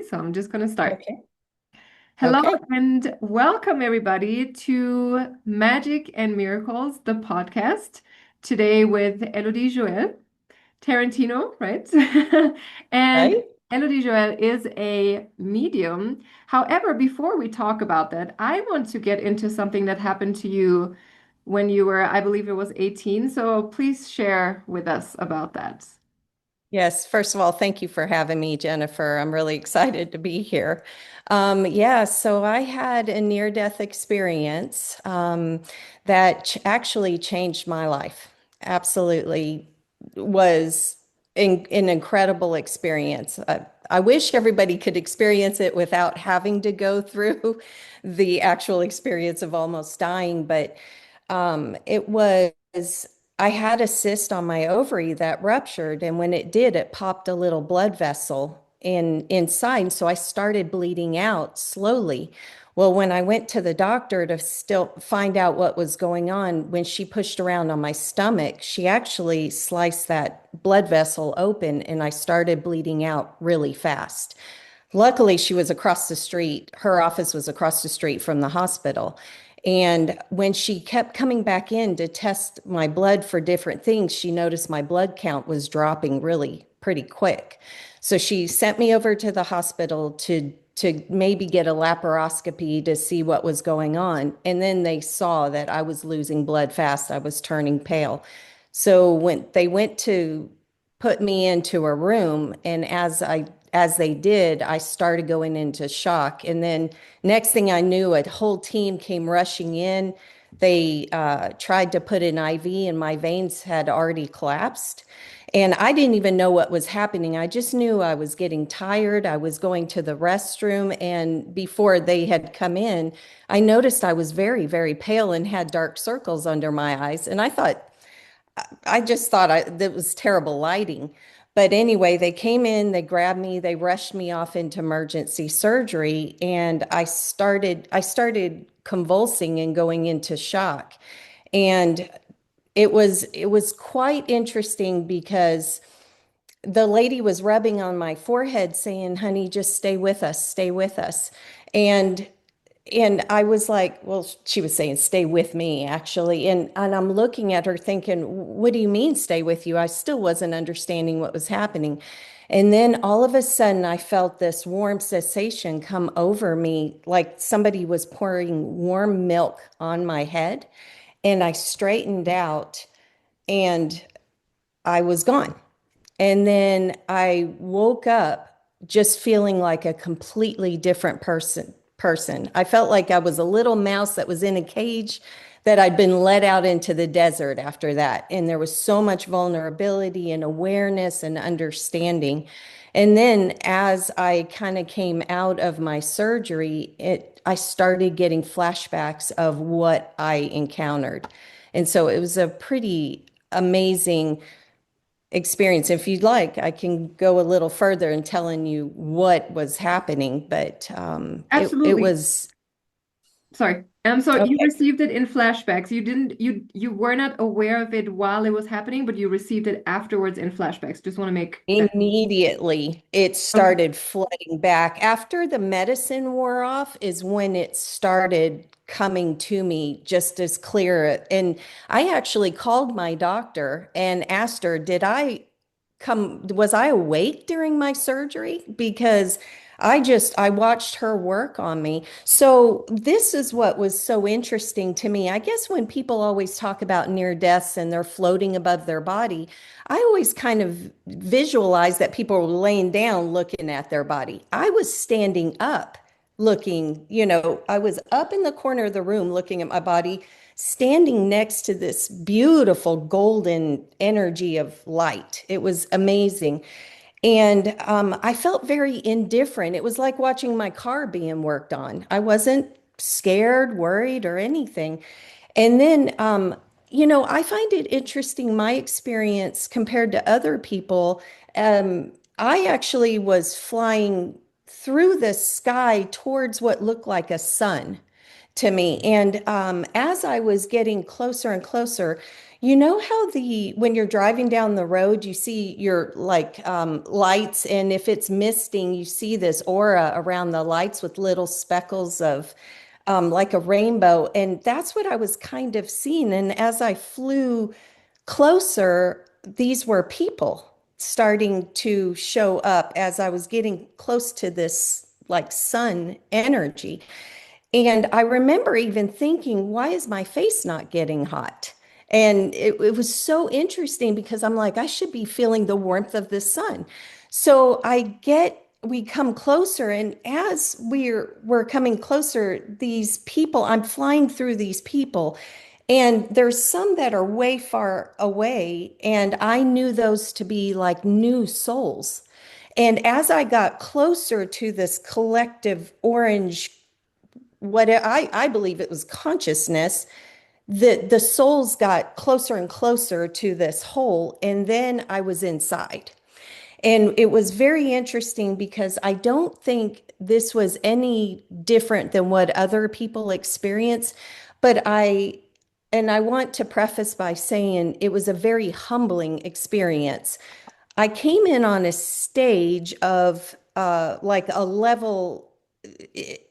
So I'm just going to start. Okay. Hello Okay. and welcome everybody to Magic and Miracles, the podcast. Today with Elodie Joël Tarantino, right? And Right. Elodie Joël is a medium. However, before we talk about that, I want to get into something that happened to you when you were, I believe it was 18. So please share with us about that. Yes. First of all, thank you for having me, Jennifer. I'm really excited to be here. Yeah, so I had a near-death experience that actually changed my life. Absolutely was an incredible experience. I wish everybody could experience it without having to go through the actual experience of almost dying, but it was, I had a cyst on my ovary that ruptured, and when it did, it popped a little blood vessel inside. So I started bleeding out slowly. Well, when I went to the doctor to still find out what was going on, when she pushed around on my stomach, she actually sliced that blood vessel open, and I started bleeding out really fast. Luckily, she was across the street. Her office was across the street from the hospital. And when she kept coming back in to test my blood for different things, she noticed my blood count was dropping really pretty quick. So she sent me over to the hospital to maybe get a laparoscopy to see what was going on. And then they saw that I was losing blood fast. I was turning pale. So when they went to put me into a room, and as they did, I started going into shock. And then next thing I knew, a whole team came rushing in. They tried to put an IV, and my veins had already collapsed. And I didn't even know what was happening. I just knew I was getting tired. I was going to the restroom. And before they had come in, I noticed I was very, very pale and had dark circles under my eyes. And I just thought that was terrible lighting. But anyway, they came in, they grabbed me, they rushed me off into emergency surgery, and I started convulsing and going into shock. And it was quite interesting because the lady was rubbing on my forehead saying, "Honey, just stay with us, stay with us." And and I was like, well, she was saying, stay with me, actually. And I'm looking at her thinking, what do you mean, stay with you? I still wasn't understanding what was happening. And then all of a sudden, I felt this warm sensation come over me, like somebody was pouring warm milk on my head. And I straightened out and I was gone. And then I woke up just feeling like a completely different person. I felt like I was a little mouse that was in a cage that I'd been let out into the desert after that. And there was so much vulnerability and awareness and understanding. And then as I kind of came out of my surgery, I started getting flashbacks of what I encountered. And so it was a pretty amazing experience. If you'd like, I can go a little further in telling you what was happening, but it Absolutely. was Sorry. So you okay. received it in flashbacks. You didn't you were not aware of it while it was happening, but you received it afterwards in flashbacks. Just want to make that. Immediately, it Okay. started flooding back. After the medicine wore off, is when it started coming to me just as clear. And I actually called my doctor and asked her, was I awake during my surgery? Because I watched her work on me. So this is what was so interesting to me. I guess when people always talk about near deaths and they're floating above their body, I always kind of visualize that people were laying down looking at their body. I was standing up looking, I was up in the corner of the room looking at my body, standing next to this beautiful golden energy of light. It was amazing. And I felt very indifferent. It was like watching my car being worked on. I wasn't scared, worried, or anything. And then, I find it interesting, my experience compared to other people. I actually was flying through the sky towards what looked like a sun. to me. And as I was getting closer and closer, you know how when you're driving down the road, you see your like lights, and if it's misting, you see this aura around the lights with little speckles of like a rainbow. And that's what I was kind of seeing. And as I flew closer, these were people starting to show up as I was getting close to this like sun energy. And I remember even thinking, why is my face not getting hot? And it was so interesting because I'm like, I should be feeling the warmth of the sun. So we come closer, and as we're coming closer, these people, I'm flying through these people, and there's some that are way far away, and I knew those to be like new souls. And as I got closer to this collective orange, what I believe it was consciousness, the souls got closer and closer to this hole, and then I was inside. And it was very interesting because I don't think this was any different than what other people experience, but I want to preface by saying it was a very humbling experience. I came in on a stage of like a level,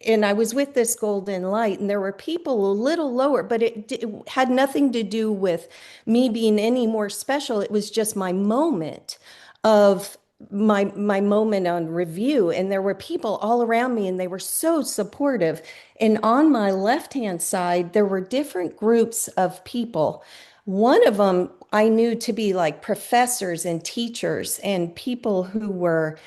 and I was with this golden light, and there were people a little lower, but it had nothing to do with me being any more special. It was just my moment of my moment on review, and there were people all around me, and they were so supportive. And on my left-hand side, there were different groups of people. One of them I knew to be like professors and teachers and people who were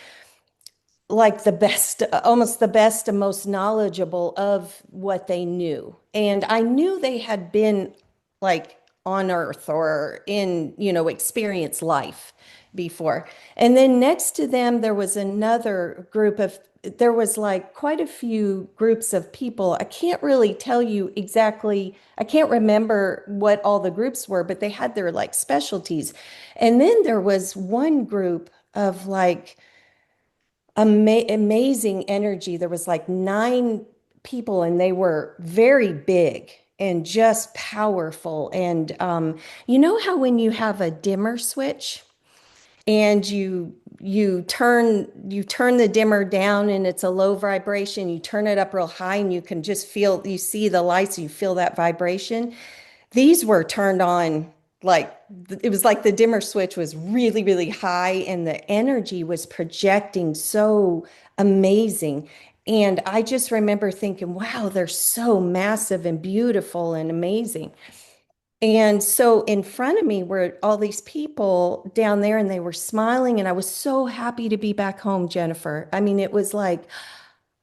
like the best, almost the best and most knowledgeable of what they knew. And I knew they had been like on earth or in, experience life before. And then next to them, there was another there was like quite a few groups of people. I can't really tell you exactly, I can't remember what all the groups were, but they had their like specialties. And then there was one group of like, amazing energy. There was like 9 people, and they were very big and just powerful. And you know how when you have a dimmer switch and you turn the dimmer down and it's a low vibration, you turn it up real high and you can just feel, you see the lights, you feel that vibration. These were turned on like it was like the dimmer switch was really, really high, and the energy was projecting so amazing. And I just remember thinking, wow, they're so massive and beautiful and amazing. And so in front of me were all these people down there, and they were smiling, and I was so happy to be back home, Jennifer. I mean, it was like,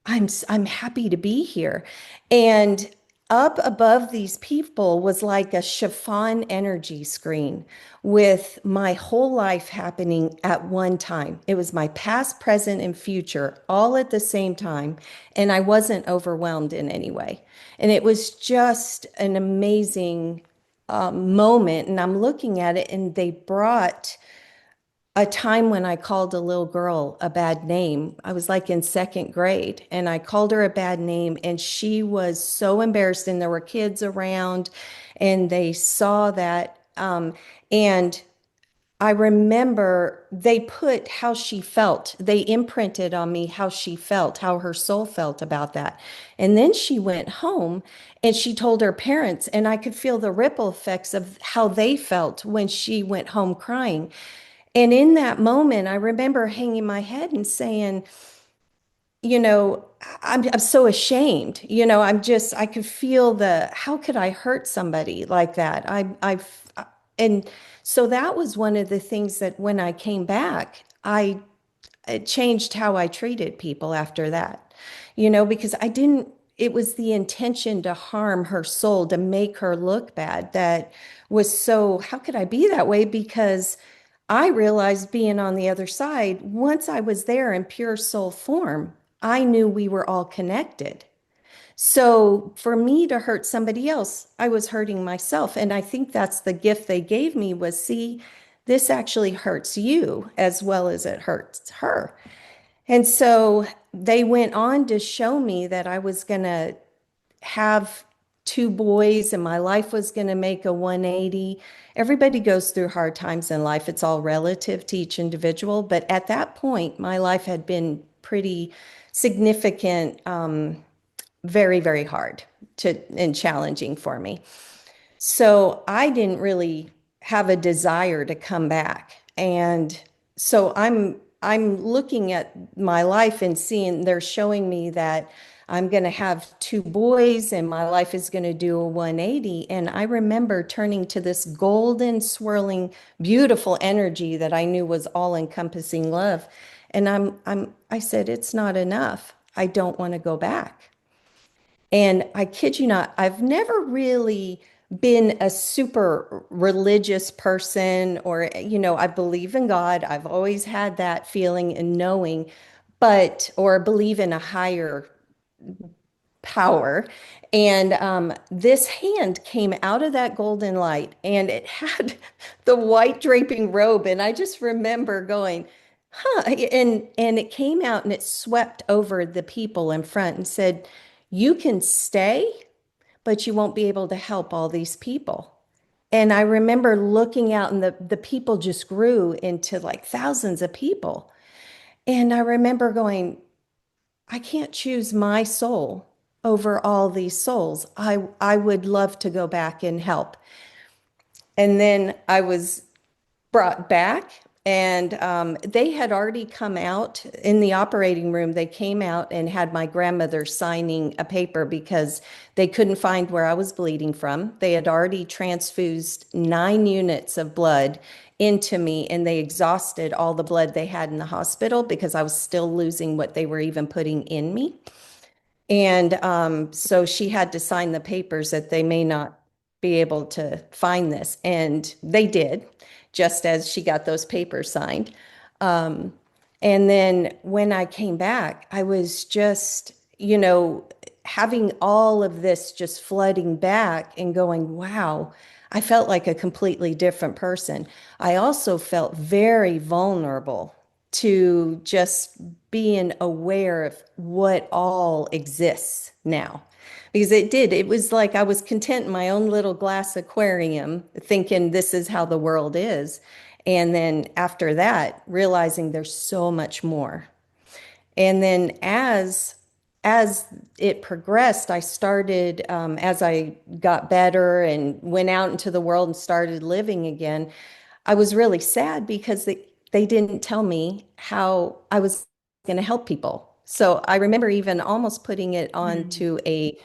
I'm happy to be here. And up above these people was like a chiffon energy screen with my whole life happening at one time. It was my past, present, and future all at the same time. And I wasn't overwhelmed in any way. And it was just an amazing moment. And I'm looking at it, and they brought a time when I called a little girl a bad name. I was like in second grade, and I called her a bad name, and she was so embarrassed, and there were kids around, and they saw that. And I remember they put how she felt, they imprinted on me how she felt, how her soul felt about that. And then she went home and she told her parents, and I could feel the ripple effects of how they felt when she went home crying. And in that moment, I remember hanging my head and saying, I'm so ashamed. I could feel how could I hurt somebody like that? And so that was one of the things that when I came back, it changed how I treated people after that, because it was the intention to harm her soul, to make her look bad. That was so, how could I be that way? Because I realized being on the other side, once I was there in pure soul form, I knew we were all connected. So for me to hurt somebody else, I was hurting myself. And I think that's the gift they gave me was, see, this actually hurts you as well as it hurts her. And so they went on to show me that I was going to have two boys and my life was going to make a 180. Everybody goes through hard times in life. It's all relative to each individual. But at that point, my life had been pretty significant, very, very hard and challenging for me. So I didn't really have a desire to come back. And so I'm looking at my life and seeing they're showing me that I'm going to have two boys and my life is going to do a 180. And I remember turning to this golden, swirling, beautiful energy that I knew was all-encompassing love. And I said, it's not enough. I don't want to go back. And I kid you not, I've never really been a super religious person or, I believe in God. I've always had that feeling and knowing, or believe in a higher power. And this hand came out of that golden light and it had the white draping robe. And I just remember going, huh. And it came out and it swept over the people in front and said, you can stay, but you won't be able to help all these people. And I remember looking out and the people just grew into like thousands of people. And I remember going, I can't choose my soul over all these souls. I would love to go back and help. And then I was brought back, and they had already come out in the operating room. They came out and had my grandmother signing a paper because they couldn't find where I was bleeding from. They had already transfused 9 units of blood into me, and they exhausted all the blood they had in the hospital because I was still losing what they were even putting in me. And so she had to sign the papers that they may not be able to find this. And they did, just as she got those papers signed. Um, and then when I came back, I was just, having all of this just flooding back and going, wow, I felt like a completely different person. I also felt very vulnerable to just being aware of what all exists now. Because it was like I was content in my own little glass aquarium, thinking this is how the world is. And then after that, realizing there's so much more. And then as it progressed, I started, as I got better and went out into the world and started living again, I was really sad because they didn't tell me how I was going to help people. So I remember even almost putting it on Mm. to a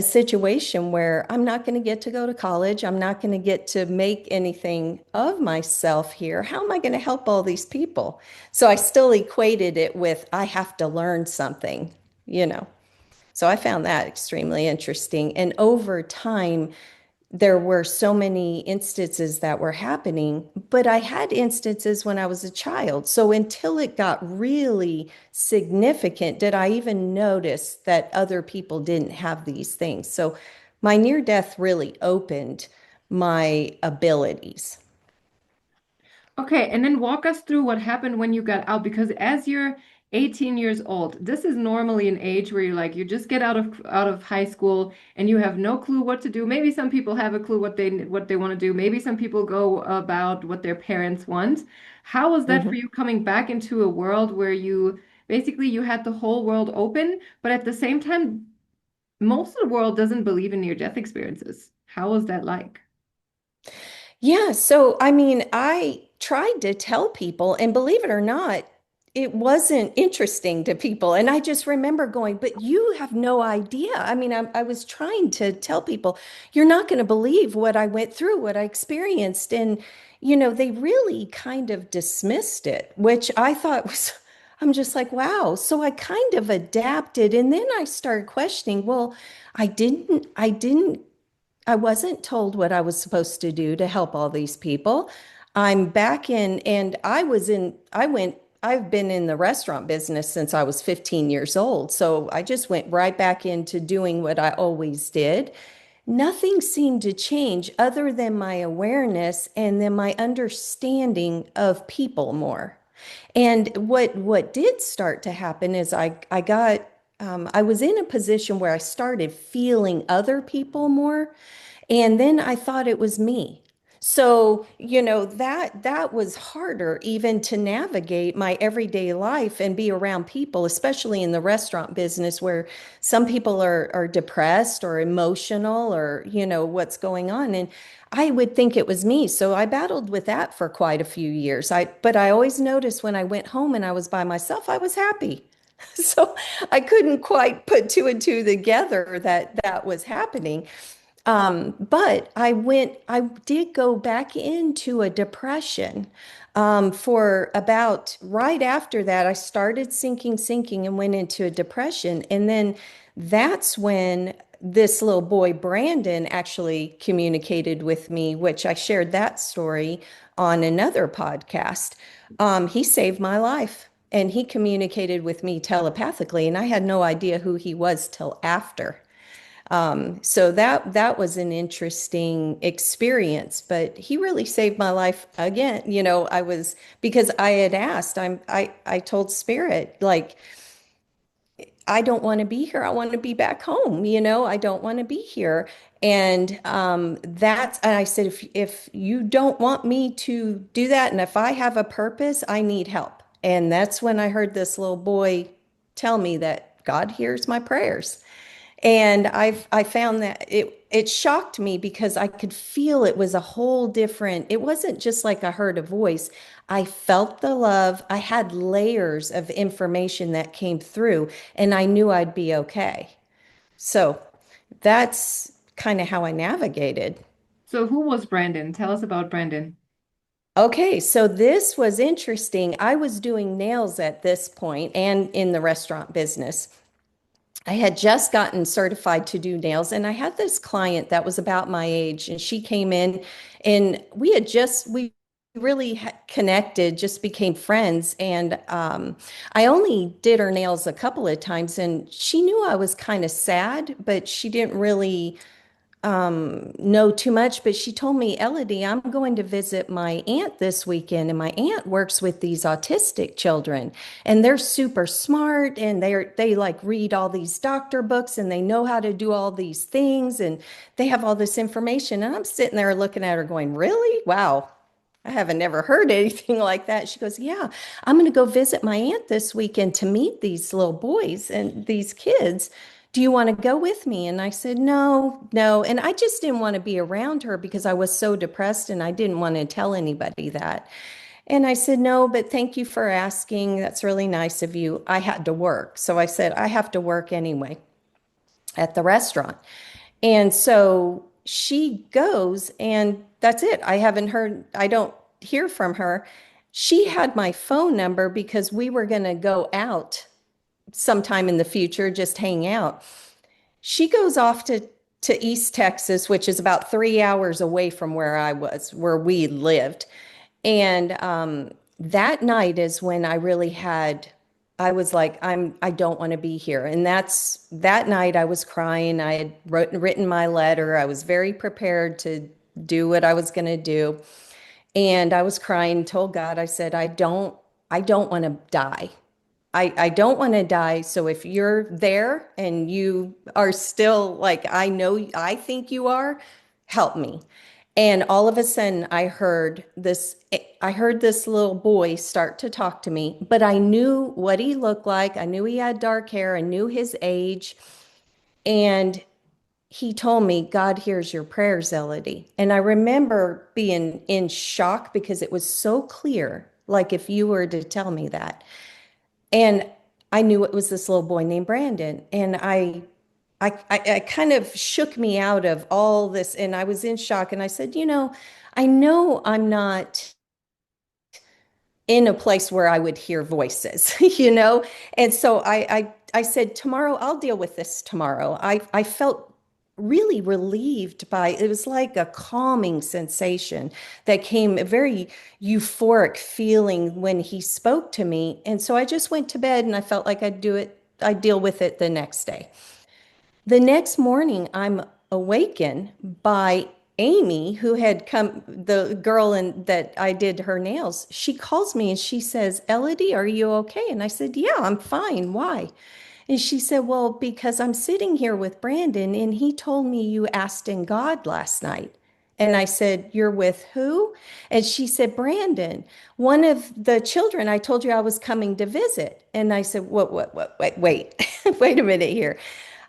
situation where I'm not going to get to go to college. I'm not going to get to make anything of myself here. How am I going to help all these people? So I still equated it with I have to learn something, you know. So I found that extremely interesting. And over time, there were so many instances that were happening, but I had instances when I was a child. So until it got really significant, did I even notice that other people didn't have these things? So my near death really opened my abilities. Okay, and then walk us through what happened when you got out, because as you're 18 years old, this is normally an age where you're like you just get out of high school and you have no clue what to do. Maybe some people have a clue what they want to do. Maybe some people go about what their parents want. How was that for Mhm. you coming back into a world where you basically you had the whole world open, but at the same time, most of the world doesn't believe in near-death experiences. How was that like? Yeah, so I mean, I tried to tell people, and believe it or not, it wasn't interesting to people. And I just remember going, but you have no idea. I mean, I was trying to tell people, you're not going to believe what I went through, what I experienced. And, they really kind of dismissed it, which I thought was, I'm just like, wow. So I kind of adapted. And then I started questioning, well, I wasn't told what I was supposed to do to help all these people. I'm back in, and I've been in the restaurant business since I was 15 years old. So I just went right back into doing what I always did. Nothing seemed to change other than my awareness and then my understanding of people more. And what did start to happen is I got I was in a position where I started feeling other people more. And then I thought it was me. So, that was harder even to navigate my everyday life and be around people, especially in the restaurant business where some people are depressed or emotional or, what's going on. And I would think it was me. So I battled with that for quite a few years. But I always noticed when I went home and I was by myself, I was happy. So I couldn't quite put two and two together that that was happening. But I did go back into a depression. For about right after that, I started sinking, and went into a depression. And then that's when this little boy, Brandon, actually communicated with me, which I shared that story on another podcast. He saved my life and he communicated with me telepathically, and I had no idea who he was till after. So that was an interesting experience, but he really saved my life again. I was because I had asked, I told Spirit, like, I don't want to be here. I want to be back home. I don't want to be here. And and I said, if you don't want me to do that, and if I have a purpose, I need help. And that's when I heard this little boy tell me that God hears my prayers. And I found that it shocked me because I could feel it was a whole different, it wasn't just like I heard a voice. I felt the love. I had layers of information that came through, and I knew I'd be okay. So that's kind of how I navigated. So who was Brandon? Tell us about Brandon. Okay, so this was interesting. I was doing nails at this point and in the restaurant business. I had just gotten certified to do nails, and I had this client that was about my age, and she came in, and we really connected, just became friends. And I only did her nails a couple of times, and she knew I was kind of sad, but she didn't really know too much, but she told me, Elodie, I'm going to visit my aunt this weekend, and my aunt works with these autistic children, and they're super smart, and they like read all these doctor books, and they know how to do all these things, and they have all this information. And I'm sitting there looking at her going, really? Wow. I haven't never heard anything like that. She goes, yeah, I'm going to go visit my aunt this weekend to meet these little boys and these kids. Do you want to go with me? And I said, no, no. And I just didn't want to be around her because I was so depressed and I didn't want to tell anybody that. And I said, no, but thank you for asking. That's really nice of you. I had to work. So I said, I have to work anyway at the restaurant. And so she goes, and that's it. I don't hear from her. She had my phone number because we were going to go out sometime in the future, just hang out. She goes off to East Texas, which is about 3 hours away from where I was, where we lived. And that night is when I really had, I was like, I don't want to be here. And that night I was crying. I had written my letter. I was very prepared to do what I was going to do. And I was crying, told God, I said, I don't want to die. I don't want to die. So if you're there and you are still like, I think you are, help me. And all of a sudden I heard this little boy start to talk to me, but I knew what he looked like. I knew he had dark hair. I knew his age. And he told me, God hears your prayers, Elodie. And I remember being in shock because it was so clear, like if you were to tell me that. And I knew it was this little boy named Brandon. And I kind of shook me out of all this. And I was in shock. And I said, I know I'm not in a place where I would hear voices, you know? And so I said, tomorrow, I'll deal with this tomorrow. I felt really relieved by it was like a calming sensation that came, a very euphoric feeling when he spoke to me. And so I just went to bed and I felt like I'd deal with it the next day. The next morning, I'm awakened by Amy, who had come, the girl that I did her nails. She calls me and she says, Elodie, are you okay? And I said, yeah, I'm fine. Why? And she said, well, because I'm sitting here with Brandon and he told me you asked in God last night. And I said, you're with who? And she said, Brandon, one of the children I told you I was coming to visit. And I said, what, wait, wait a minute here.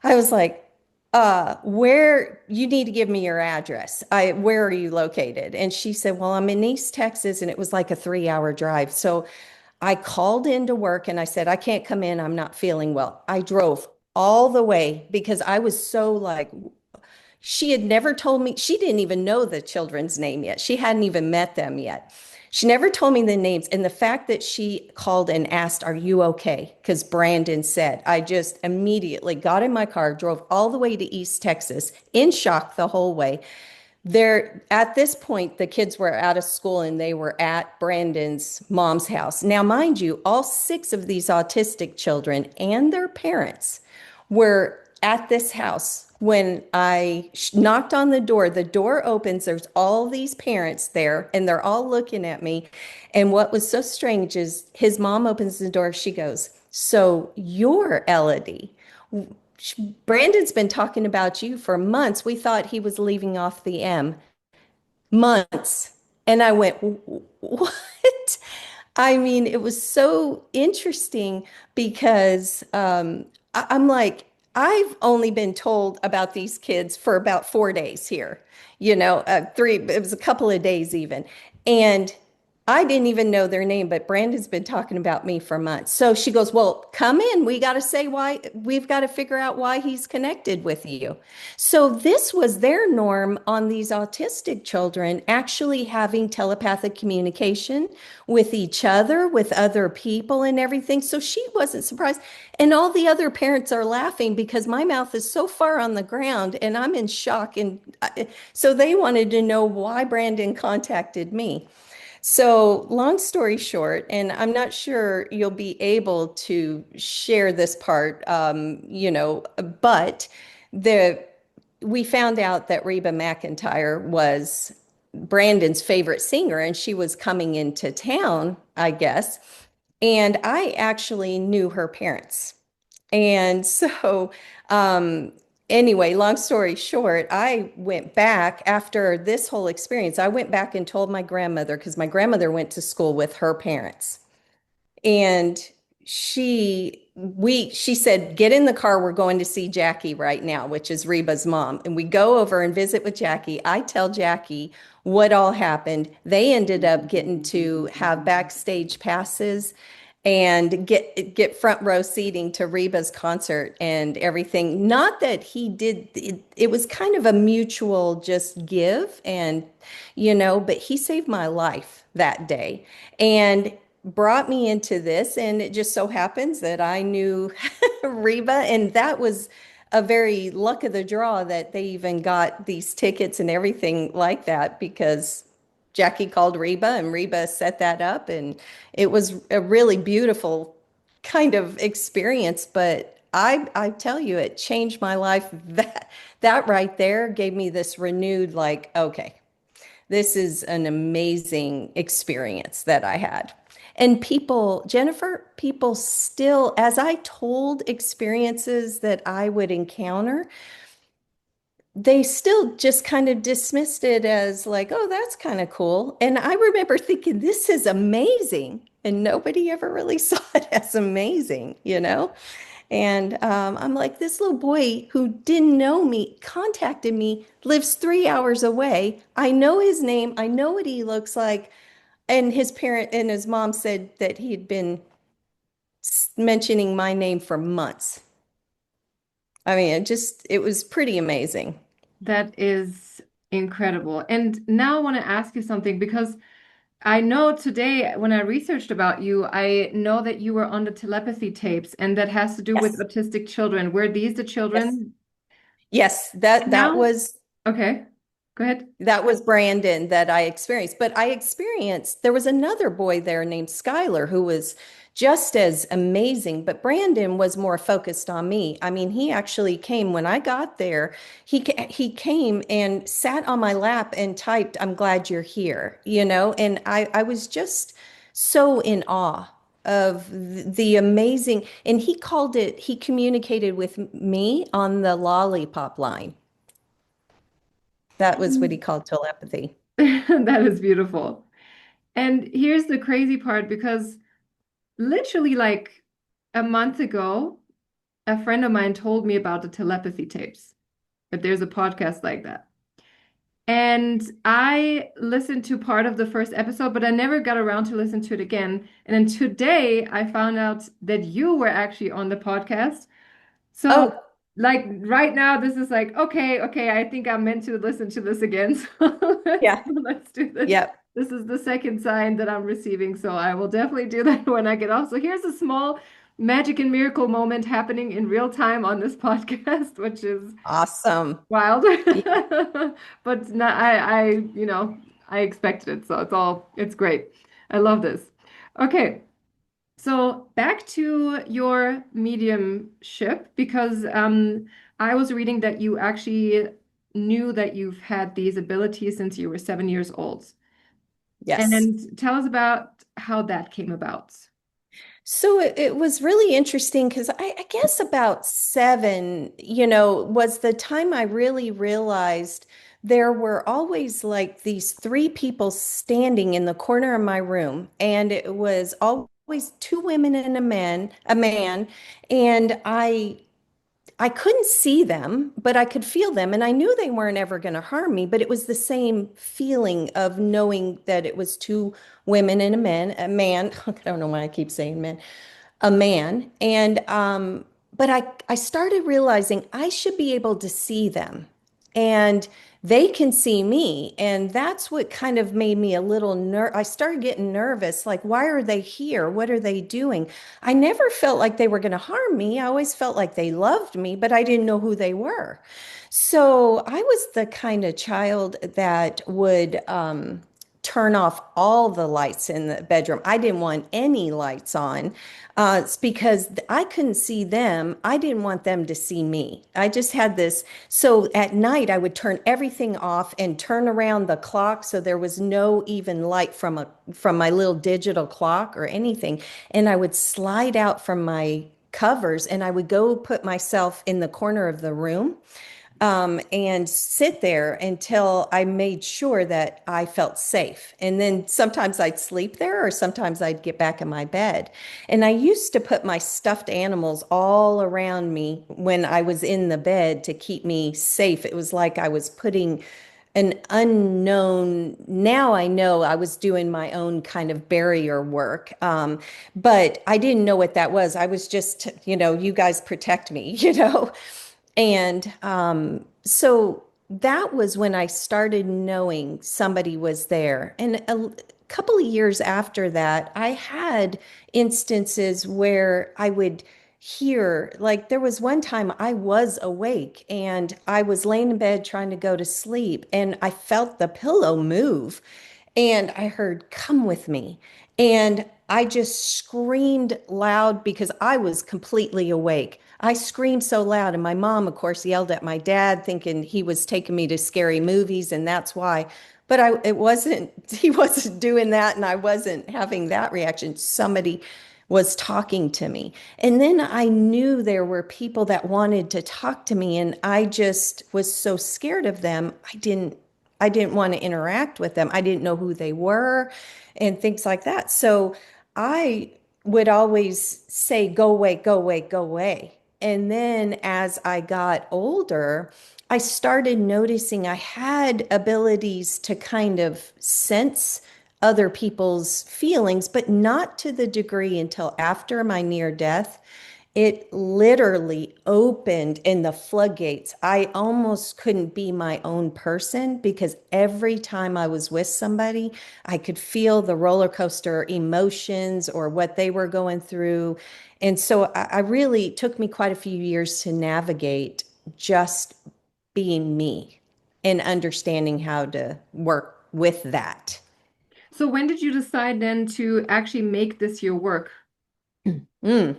I was like, where you need to give me your address. Where are you located? And she said, well, I'm in East Texas, and it was like a 3 hour drive. So I called into work and I said, I can't come in. I'm not feeling well. I drove all the way because I was so like, she had never told me, she didn't even know the children's name yet. She hadn't even met them yet. She never told me the names. And the fact that she called and asked, are you okay? Because Brandon said, I just immediately got in my car, drove all the way to East Texas in shock the whole way. There, at this point, the kids were out of school and they were at Brandon's mom's house. Now, mind you, all six of these autistic children and their parents were at this house when I knocked on the door. The door opens, there's all these parents there, and they're all looking at me. And what was so strange is his mom opens the door. She goes, so you're Elodie. Brandon's been talking about you for months. We thought he was leaving off the M. Months. And I went, what? I mean, it was so interesting because I'm like, I've only been told about these kids for about 4 days here, three, it was a couple of days even. And I didn't even know their name, but Brandon's been talking about me for months. So she goes, well, come in. We got to say why. We've got to figure out why he's connected with you. So this was their norm on these autistic children, actually having telepathic communication with each other, with other people and everything. So she wasn't surprised. And all the other parents are laughing because my mouth is so far on the ground and I'm in shock. And so they wanted to know why Brandon contacted me. So, long story short, and I'm not sure you'll be able to share this part, but the we found out that Reba McEntire was Brandon's favorite singer, and she was coming into town, I guess. And I actually knew her parents. And so, um, anyway, long story short, I went back after this whole experience. I went back and told my grandmother because my grandmother went to school with her parents. And she said, get in the car. We're going to see Jackie right now, which is Reba's mom. And we go over and visit with Jackie. I tell Jackie what all happened. They ended up getting to have backstage passes and get front row seating to Reba's concert and everything. Not that he did it was kind of a mutual just give and but he saved my life that day and brought me into this, and it just so happens that I knew Reba, and that was a very luck of the draw that they even got these tickets and everything like that because Jackie called Reba and Reba set that up, and it was a really beautiful kind of experience. But I tell you, it changed my life. That right there gave me this renewed like, okay, this is an amazing experience that I had. And people, Jennifer, people still, as I told experiences that I would encounter, they still just kind of dismissed it as like, oh, that's kind of cool. And I remember thinking, this is amazing. And nobody ever really saw it as amazing. And I'm like, this little boy who didn't know me contacted me, lives 3 hours away. I know his name, I know what he looks like. And his parent and his mom said that he had been mentioning my name for months. I mean, it was pretty amazing. That is incredible. And now I want to ask you something because I know today when I researched about you, I know that you were on the telepathy tapes, and that has to do with Yes. autistic children. Were these the Yes. children? Yes, And that now, was okay, go ahead. Brandon that I experienced. But I experienced, there was another boy there named Skylar who was just as amazing, but Brandon was more focused on me. I mean, he actually came when I got there. He came and sat on my lap and typed, "I'm glad you're here," and I was just so in awe of the amazing, and he called it, he communicated with me on the lollipop line. That was what he called telepathy. That is beautiful. And here's the crazy part because literally like a month ago, a friend of mine told me about the telepathy tapes, that there's a podcast like that. And I listened to part of the first episode, but I never got around to listen to it again. And then today I found out that you were actually on the podcast. So, Oh, like right now, this is like, okay, I think I'm meant to listen to this again. So yeah. let's do this. Yep. This is the second sign that I'm receiving. So I will definitely do that when I get off. So here's a small magic and miracle moment happening in real time on this podcast, which is Awesome. wild. Yeah. But no, I expected it. So it's great. I love this. Okay. So back to your mediumship, because I was reading that you actually knew that you've had these abilities since you were 7 years old. Yes. And tell us about how that came about. So it was really interesting because I guess about seven, was the time I really realized there were always like these three people standing in the corner of my room, and it was always two women and a man, and I couldn't see them, but I could feel them, and I knew they weren't ever going to harm me, but it was the same feeling of knowing that it was two women and a man. I don't know why I keep saying men, a man. And but I started realizing I should be able to see them and they can see me. And that's what kind of made me a little I started getting nervous. Like, why are they here? What are they doing? I never felt like they were going to harm me. I always felt like they loved me, but I didn't know who they were. So I was the kind of child that would turn off all the lights in the bedroom. I didn't want any lights on. It's because I couldn't see them. I didn't want them to see me. I just had this. So at night, I would turn everything off and turn around the clock so there was no even light from my little digital clock or anything. And I would slide out from my covers and I would go put myself in the corner of the room and sit there until I made sure that I felt safe. And then sometimes I'd sleep there, or sometimes I'd get back in my bed. And I used to put my stuffed animals all around me when I was in the bed to keep me safe. It was like I was putting an unknown, now I know I was doing my own kind of barrier work. But I didn't know what that was. I was just, you guys protect me, And so that was when I started knowing somebody was there. And a couple of years after that, I had instances where I would hear, like, there was one time I was awake and I was laying in bed trying to go to sleep, and I felt the pillow move. And I heard, "Come with me." And I just screamed loud because I was completely awake. I screamed so loud. And my mom, of course, yelled at my dad, thinking he was taking me to scary movies, and that's why. But it wasn't, he wasn't doing that, and I wasn't having that reaction. Somebody was talking to me. And then I knew there were people that wanted to talk to me, and I just was so scared of them. I didn't want to interact with them. I didn't know who they were and things like that. So I would always say, "Go away, go away, go away." And then as I got older, I started noticing I had abilities to kind of sense other people's feelings, but not to the degree until after my near death. It literally opened in the floodgates. I almost couldn't be my own person because every time I was with somebody, I could feel the roller coaster emotions or what they were going through. And so I really it took me quite a few years to navigate just being me and understanding how to work with that. So when did you decide then to actually make this your work? Mm.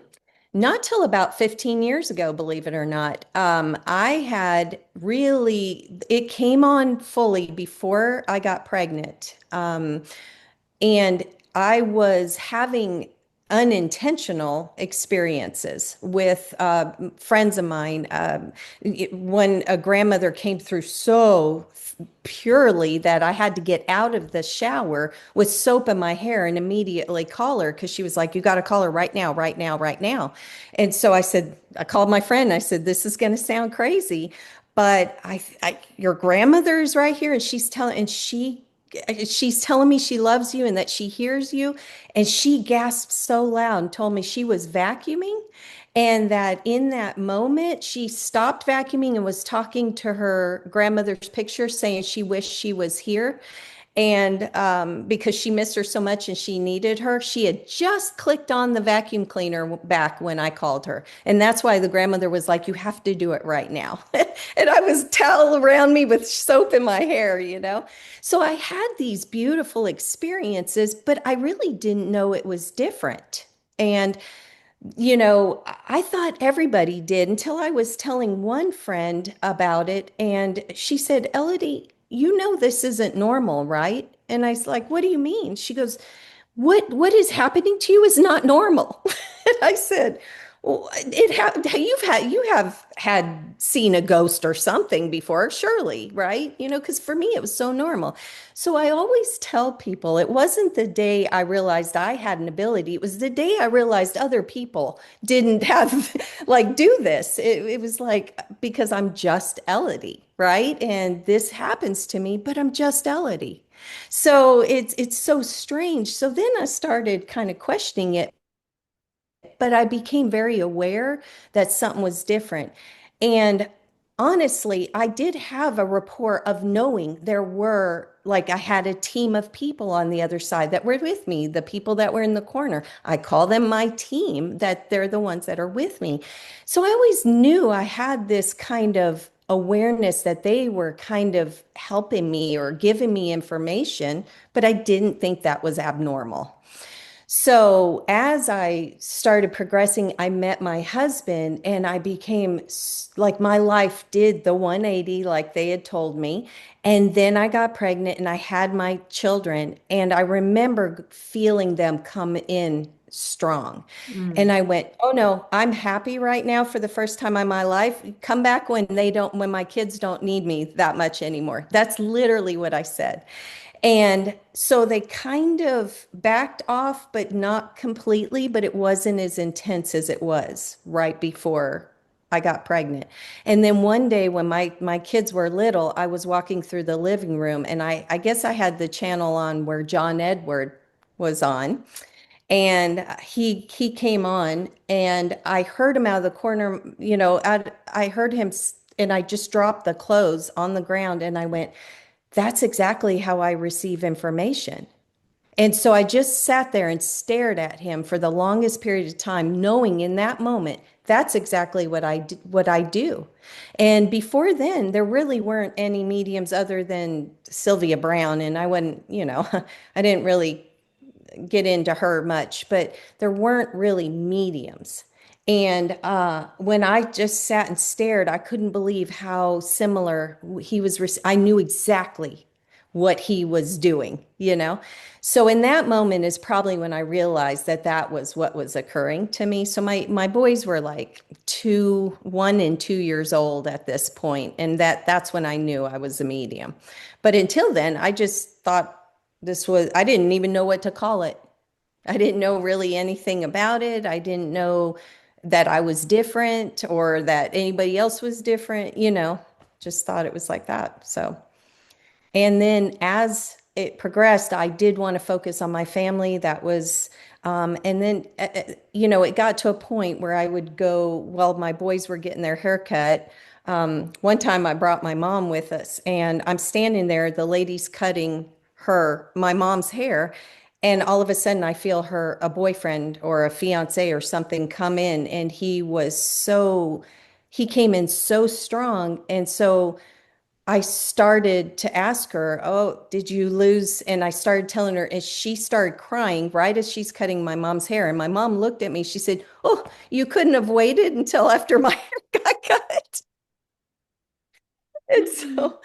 Not till about 15 years ago, believe it or not. I had really, it came on fully before I got pregnant. And I was having unintentional experiences with friends of mine. When a grandmother came through so purely that I had to get out of the shower with soap in my hair and immediately call her because she was like, "You got to call her right now, right now, right now." And so I said, I called my friend. I said, "This is going to sound crazy, but your grandmother's right here, and she's telling me she loves you and that she hears you." And she gasped so loud and told me she was vacuuming, and that in that moment she stopped vacuuming and was talking to her grandmother's picture, saying she wished she was here. And because she missed her so much and she needed her, she had just clicked on the vacuum cleaner back when I called her. And that's why the grandmother was like, "You have to do it right now." And I was towel around me with soap in my hair. So I had these beautiful experiences, but I really didn't know it was different. And I thought everybody did until I was telling one friend about it. And she said, "Elodie, you know this isn't normal, right?" And I was like, "What do you mean?" She goes, what is happening to you is not normal." And I said, "Well, you have had seen a ghost or something before, surely, right?" Because for me it was so normal. So I always tell people it wasn't the day I realized I had an ability, it was the day I realized other people didn't have like do this. It was like, because I'm just Elodie, right? And this happens to me, but I'm just Elodie. So it's so strange. So then I started kind of questioning it, but I became very aware that something was different. And honestly, I did have a rapport of knowing there were, like, I had a team of people on the other side that were with me, the people that were in the corner. I call them my team, that they're the ones that are with me. So I always knew I had this kind of awareness that they were kind of helping me or giving me information, but I didn't think that was abnormal. So as I started progressing, I met my husband and I became like my life did the 180 like they had told me. And then I got pregnant and I had my children. And I remember feeling them come in strong. And Mm. I went, "Oh no, I'm happy right now for the first time in my life. Come back when my kids don't need me that much anymore." That's literally what I said. And so they kind of backed off, but not completely, but it wasn't as intense as it was right before I got pregnant. And then one day when my kids were little, I was walking through the living room and I guess I had the channel on where John Edward was on. And he came on and I heard him out of the corner, I heard him and I just dropped the clothes on the ground and I went, "That's exactly how I receive information." And so I just sat there and stared at him for the longest period of time, knowing in that moment that's exactly what I do. And before then, there really weren't any mediums other than Sylvia Brown, and I wasn't, I didn't really get into her much, but there weren't really mediums. And when I just sat and stared, I couldn't believe how similar he was. I knew exactly what he was doing. So in that moment is probably when I realized that that was what was occurring to me. So my boys were like 1 and 2 years old at this point, and that's when I knew I was a medium. But until then, I just thought I didn't even know what to call it. I didn't know really anything about it. I didn't know that I was different or that anybody else was different. Just thought it was like that. So, and then as it progressed, I did want to focus on my family. And then, it got to a point where I would go, while my boys were getting their haircut. One time I brought my mom with us and I'm standing there, the lady's cutting my mom's hair. And all of a sudden I feel a boyfriend or a fiance or something come in and he came in so strong. And so I started to ask her, "Oh, did you lose?" And I started telling her, and she started crying right as she's cutting my mom's hair. And my mom looked at me. She said, "Oh, you couldn't have waited until after my hair got cut." And so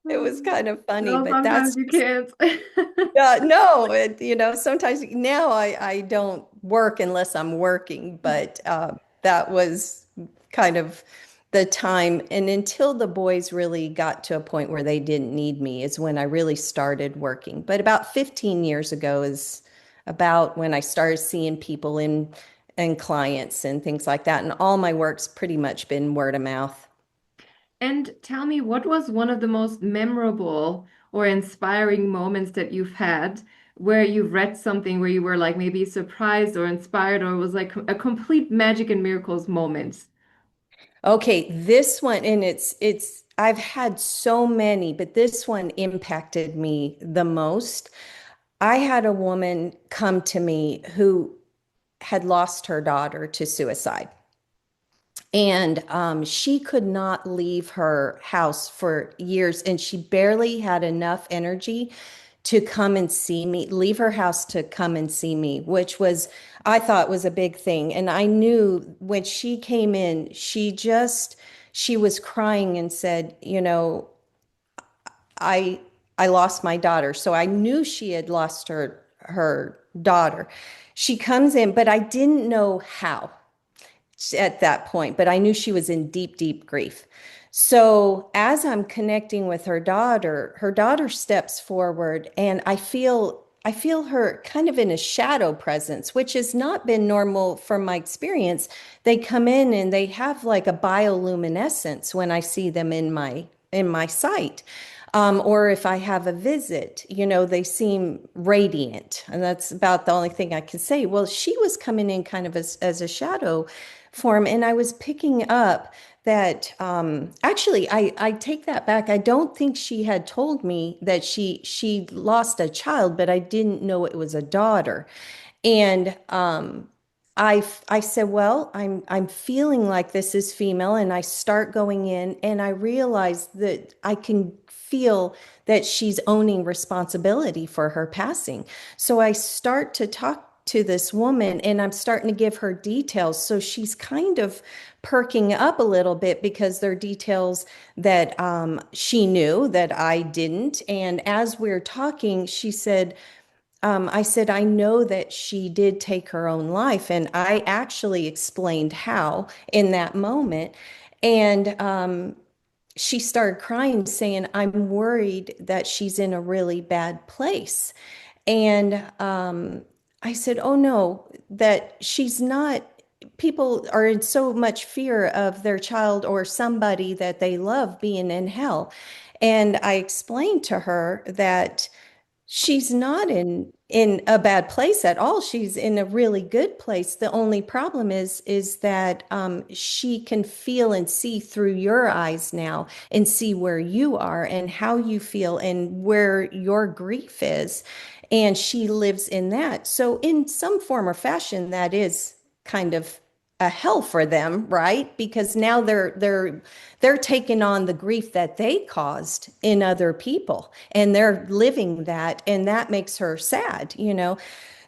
it was kind of funny, No, but sometimes that's you just can't. no, sometimes now I don't work unless I'm working, but that was kind of the time. And until the boys really got to a point where they didn't need me is when I really started working. But about 15 years ago is about when I started seeing people in and clients and things like that. And all my work's pretty much been word of mouth. And tell me, what was one of the most memorable or inspiring moments that you've had where you've read something where you were like maybe surprised or inspired or was like a complete magic and miracles moment? Okay, this one, and it's I've had so many, but this one impacted me the most. I had a woman come to me who had lost her daughter to suicide. And she could not leave her house for years, and she barely had enough energy to come and see me, leave her house to come and see me, which was, I thought was a big thing. And I knew when she came in, she was crying and said, I, I lost my daughter. So I knew she had lost her daughter. She comes in, but I didn't know how at that point, but I knew she was in deep, deep grief. So as I'm connecting with her daughter steps forward and I feel her kind of in a shadow presence, which has not been normal from my experience. They come in and they have like a bioluminescence when I see them in my sight. Or if I have a visit, they seem radiant. And that's about the only thing I can say. Well, she was coming in kind of as a shadow form, and I was picking up that actually I take that back. I don't think she had told me that she lost a child, but I didn't know it was a daughter. And I said, well, I'm feeling like this is female, and I start going in, and I realize that I can feel that she's owning responsibility for her passing. So I start to talk to this woman, and I'm starting to give her details. So she's kind of perking up a little bit because they're details that she knew that I didn't. And as we're talking, she said, I said, I know that she did take her own life. And I actually explained how in that moment. And she started crying, saying, I'm worried that she's in a really bad place. And I said, oh no, that she's not. People are in so much fear of their child or somebody that they love being in hell. And I explained to her that she's not in a bad place at all. She's in a really good place. The only problem is that she can feel and see through your eyes now and see where you are and how you feel and where your grief is. And she lives in that. So in some form or fashion, that is kind of a hell for them, right? Because now they're taking on the grief that they caused in other people and they're living that, and that makes her sad.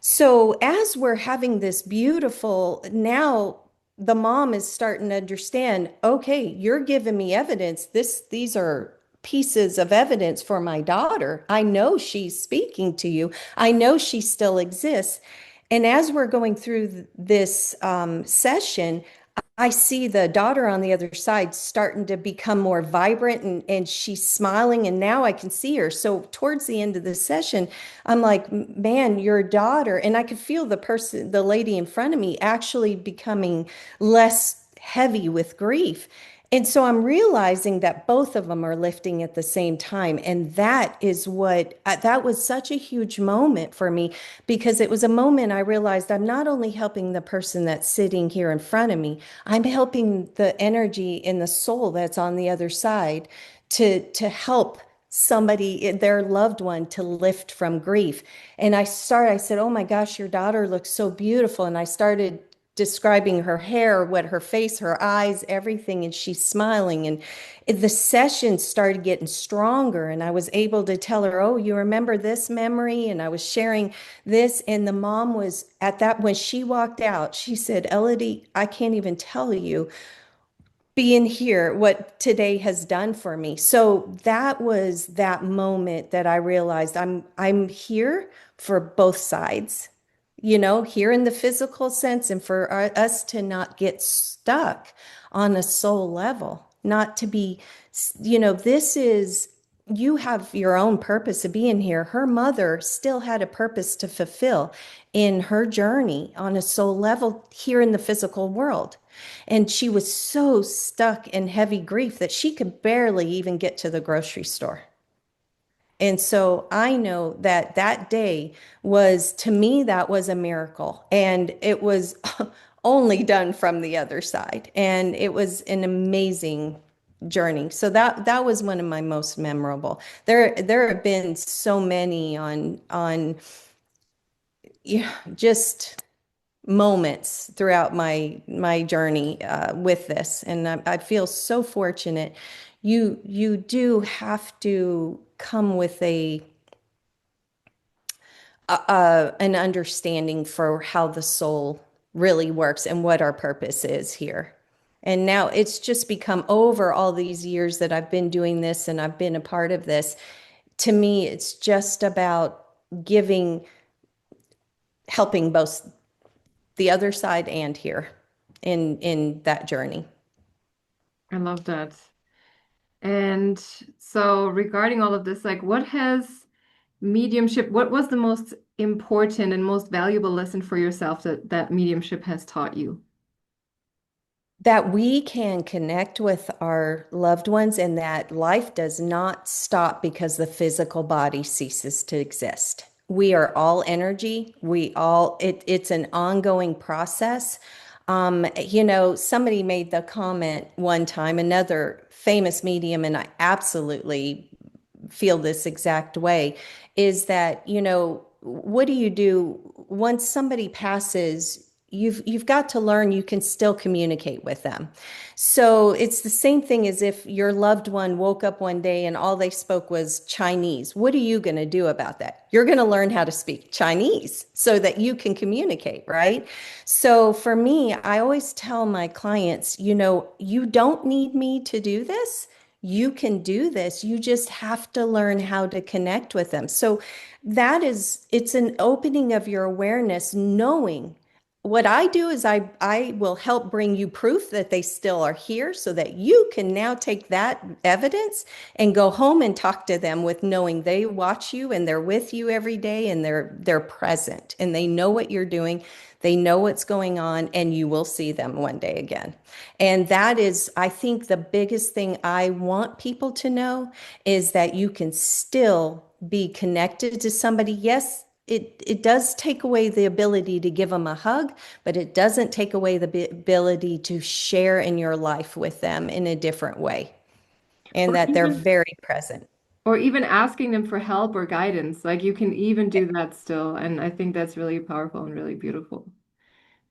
So as we're having this beautiful, now the mom is starting to understand, okay, you're giving me evidence. These are pieces of evidence for my daughter. I know she's speaking to you. I know she still exists. And as we're going through this session, I see the daughter on the other side starting to become more vibrant, and she's smiling, and now I can see her. So towards the end of the session, I'm like, man, your daughter, and I could feel the lady in front of me actually becoming less heavy with grief. And so I'm realizing that both of them are lifting at the same time. And that was such a huge moment for me because it was a moment I realized I'm not only helping the person that's sitting here in front of me, I'm helping the energy in the soul that's on the other side to help somebody, their loved one, to lift from grief. And I said, oh my gosh, your daughter looks so beautiful. And I started describing her hair, what her face, her eyes, everything, and she's smiling. And the session started getting stronger, and I was able to tell her, oh, you remember this memory? And I was sharing this, and the mom was at that when she walked out, she said, Elodie, I can't even tell you being here, what today has done for me. So that was that moment that I realized I'm here for both sides, here in the physical sense, and for us to not get stuck on a soul level, not to be, this is, you have your own purpose of being here. Her mother still had a purpose to fulfill in her journey on a soul level here in the physical world. And she was so stuck in heavy grief that she could barely even get to the grocery store. And so I know that that day was, to me, that was a miracle. And it was only done from the other side. And it was an amazing journey. So that was one of my most memorable. There have been so many on yeah, just moments throughout my journey with this, and I feel so fortunate. You do have to come with an understanding for how the soul really works and what our purpose is here. And now it's just become, over all these years that I've been doing this and I've been a part of this, to me, it's just about giving, helping both the other side and here in that journey. I love that. And so regarding all of this, like what has mediumship, what was the most important and most valuable lesson for yourself that mediumship has taught you? That we can connect with our loved ones and that life does not stop because the physical body ceases to exist. We are all energy. It's an ongoing process. Somebody made the comment one time, another famous medium, and I absolutely feel this exact way, is that, what do you do once somebody passes? You've got to learn you can still communicate with them. So it's the same thing as if your loved one woke up one day and all they spoke was Chinese. What are you going to do about that? You're going to learn how to speak Chinese so that you can communicate, right? So for me, I always tell my clients, you don't need me to do this. You can do this. You just have to learn how to connect with them. So it's an opening of your awareness, knowing what I do is I will help bring you proof that they still are here so that you can now take that evidence and go home and talk to them with knowing they watch you and they're with you every day and they're present and they know what you're doing. They know what's going on and you will see them one day again. And that is, I think, the biggest thing I want people to know is that you can still be connected to somebody. Yes, it does take away the ability to give them a hug, but it doesn't take away the ability to share in your life with them in a different way, and Or that they're even very present. or even asking them for help or guidance. Like you can even do that still. And I think that's really powerful and really beautiful.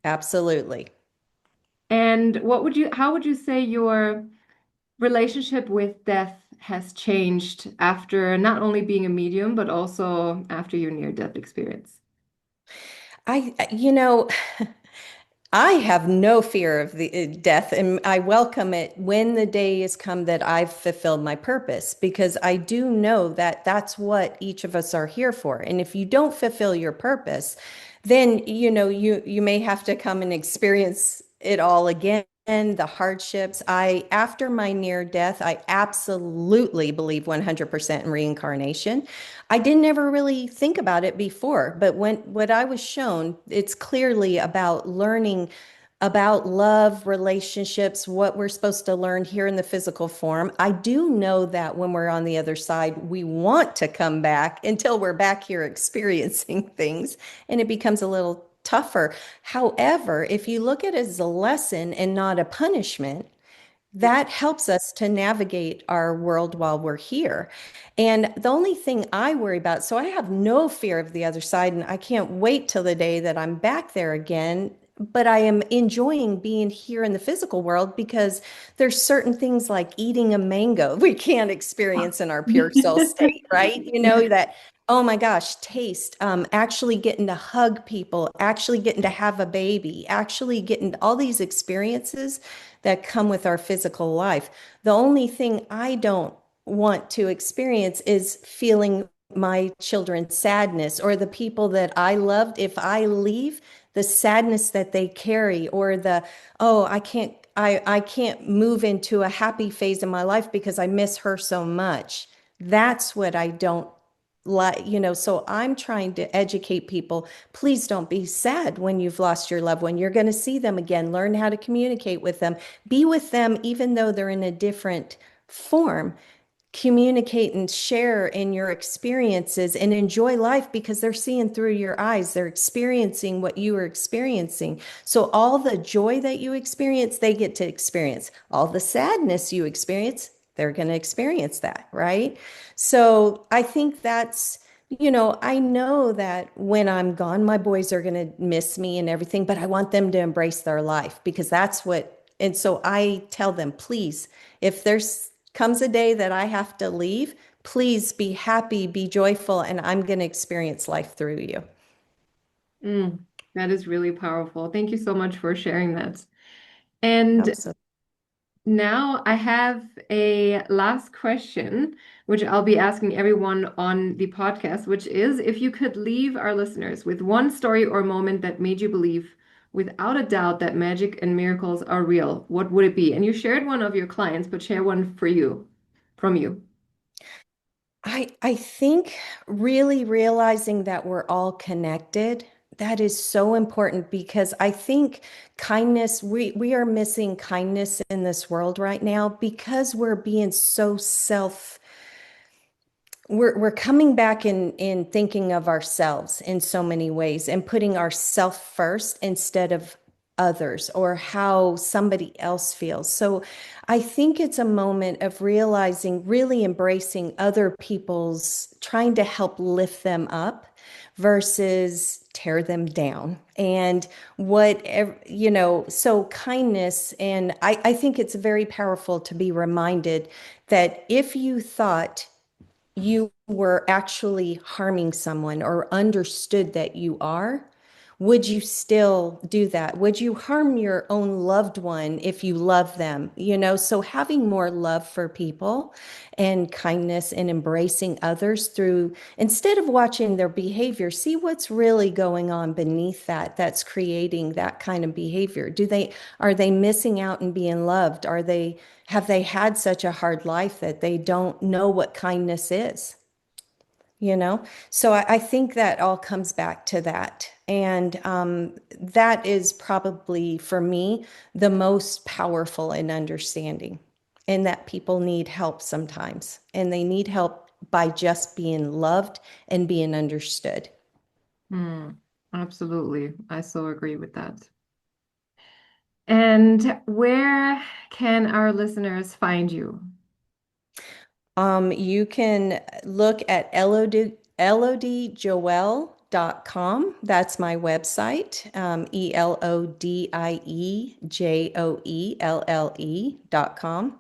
Absolutely. And how would you say your relationship with death has changed after not only being a medium, but also after your near-death experience? You know, I have no fear of the death, and I welcome it when the day has come that I've fulfilled my purpose, because I do know that that's what each of us are here for. And if you don't fulfill your purpose, then you may have to come and experience it all again, the hardships. I After my near death, I absolutely believe 100% in reincarnation. I didn't ever really think about it before, but when what I was shown, it's clearly about learning about love, relationships, what we're supposed to learn here in the physical form. I do know that when we're on the other side, we want to come back until we're back here experiencing things, and it becomes a little tougher. However, if you look at it as a lesson and not a punishment, that helps us to navigate our world while we're here. And the only thing I worry about, so I have no fear of the other side, and I can't wait till the day that I'm back there again. But I am enjoying being here in the physical world because there's certain things like eating a mango we can't experience in our pure soul state, right? That, oh my gosh, taste, actually getting to hug people, actually getting to have a baby, actually getting all these experiences that come with our physical life. The only thing I don't want to experience is feeling my children's sadness or the people that I loved. If I leave, the sadness that they carry or oh, I can't move into a happy phase of my life because I miss her so much. That's what I don't like, so I'm trying to educate people. Please don't be sad when you've lost your loved one. You're going to see them again. Learn how to communicate with them. Be with them even though they're in a different form. Communicate and share in your experiences and enjoy life because they're seeing through your eyes. They're experiencing what you are experiencing. So all the joy that you experience, they get to experience. All the sadness you experience, they're going to experience that, right? So I think I know that when I'm gone, my boys are going to miss me and everything, but I want them to embrace their life because and so I tell them, please, if there's comes a day that I have to leave, please be happy, be joyful, and I'm going to experience life through you. Mm, that is really powerful. Thank you so much for sharing that. And Absolutely. now I have a last question, which I'll be asking everyone on the podcast, which is if you could leave our listeners with one story or moment that made you believe without a doubt that magic and miracles are real, what would it be? And you shared one of your clients, but share one for you, from you. I think really realizing that we're all connected, that is so important because I think we are missing kindness in this world right now because we're being so we're coming back in thinking of ourselves in so many ways and putting ourself first instead of others or how somebody else feels. So I think it's a moment of realizing, really embracing other people's, trying to help lift them up versus tear them down. And so kindness. And I think it's very powerful to be reminded that if you thought you were actually harming someone or understood that you are, would you still do that? Would you harm your own loved one if you love them? So having more love for people and kindness and embracing others through, instead of watching their behavior, see what's really going on beneath that's creating that kind of behavior. Are they missing out and being loved? Have they had such a hard life that they don't know what kindness is? So I think that all comes back to that. And that is probably for me the most powerful in understanding, and that people need help sometimes. And they need help by just being loved and being understood. Hmm, absolutely. I so agree with that. And where can our listeners find you? You can look at elodiejoel.com. That's my website, ELODIEJOELLE.com.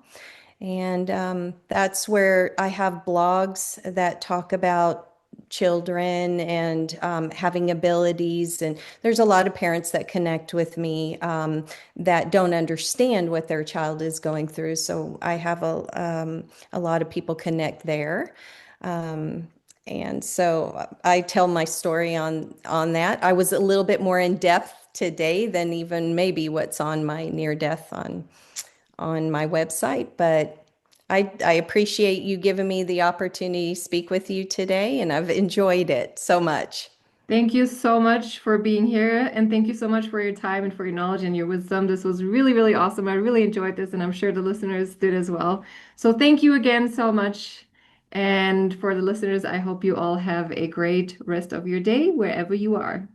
And that's where I have blogs that talk about children and having abilities. And there's a lot of parents that connect with me that don't understand what their child is going through. So I have a lot of people connect there. Um, and so I tell my story on that. I was a little bit more in depth today than even maybe what's on my near death on my website, but I appreciate you giving me the opportunity to speak with you today, and I've enjoyed it so much. Thank you so much for being here, and thank you so much for your time and for your knowledge and your wisdom. This was really, really awesome. I really enjoyed this, and I'm sure the listeners did as well. So, thank you again so much. And for the listeners, I hope you all have a great rest of your day wherever you are.